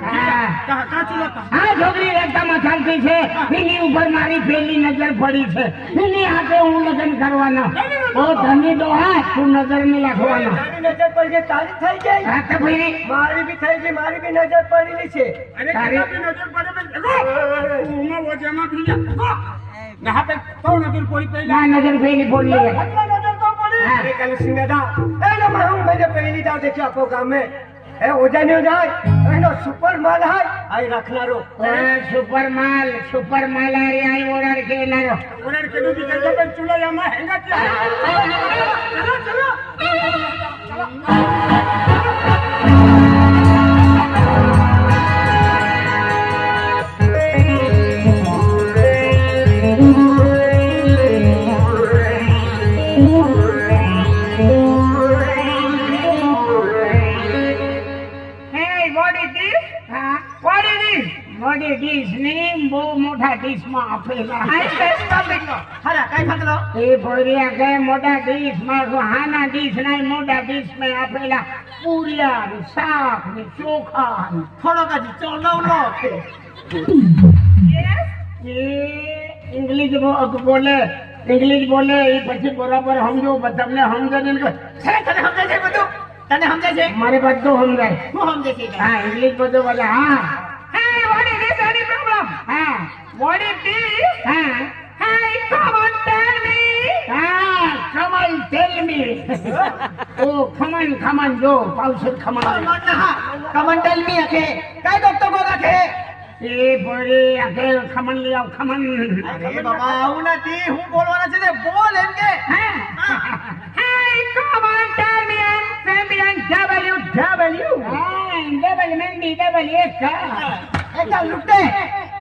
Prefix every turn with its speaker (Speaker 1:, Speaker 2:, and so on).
Speaker 1: હા છોકરી રસ્તામાં ચાલતી છે એની ઉપર મારી પેલી નજર પડી છે એની હાથે હું લગ્ન કરવાનો ઓ ધની તો હા તું નજર નહીં રાખવાનો
Speaker 2: નજર પડી ગઈ તારી થઈ ગઈ
Speaker 1: હા તો ભાઈ
Speaker 2: મારી બી થઈ ગઈ મારી બી નજર પડેલી છે
Speaker 1: તારી
Speaker 3: નજર પડે ઉમાં વજેમાં ભી ના પે તો નજર પડી પહેલા
Speaker 1: ના નજર પેલી પડી
Speaker 2: નજર તો પડી અરે કલ સિંગડા એનો મારું મેં પહેલી દાવ દેખ્યો આખો ગામે એ ઓજાને જાય એનો સુપર માલ હાય આઈ રાખનારો
Speaker 1: સુપર માલ આરી આઈ ઓર્ડર કેનારો
Speaker 3: ઓરડ કેનું દી કરતો પણ ચુલાયામાં હેંગા ચલો
Speaker 1: મોટી ડીશ ની બહુ મોટા ડીશ માં આપેલા
Speaker 2: હરા કઈ ખતરો
Speaker 1: એ ભોરિયા કે મોટા ડીશ માં હાના ડીશ ના મોટા ડીશ માં આપેલા પૂરિયા ને શાક ને ચોખા ને
Speaker 2: થોડો કાજી ચોલવલો
Speaker 1: એ ઇંગ્લિશ બોલે એ પછી બરાબર સમજો તમને સમજે ને
Speaker 2: તને સમજે છે બધું તને સમજે છે
Speaker 1: મારે બધું સમજાય
Speaker 2: હું સમજે છે
Speaker 1: હા ઇંગ્લિશ બધું બોલે હા
Speaker 3: Hey, what is this any problem?
Speaker 1: હા
Speaker 3: What is this?
Speaker 1: હા
Speaker 3: Hey, come on, tell me.
Speaker 1: come on tell me oh come on જો પાવસર come on
Speaker 2: કમન ટેલ મી અકે કઈ દોસ્તો ગોગા કે
Speaker 1: એ ભોરી આકે ખમણ લઈ આવ ખમણ
Speaker 2: અરે બાબા આવું નથી હું બોલવાના છે ને બોલ એમ કે
Speaker 1: હા
Speaker 3: Hey, come on, tell me. I'm Fabian WW.
Speaker 1: હા ડબલ મેંદી ડબલ એક
Speaker 2: એકદમ લૂટે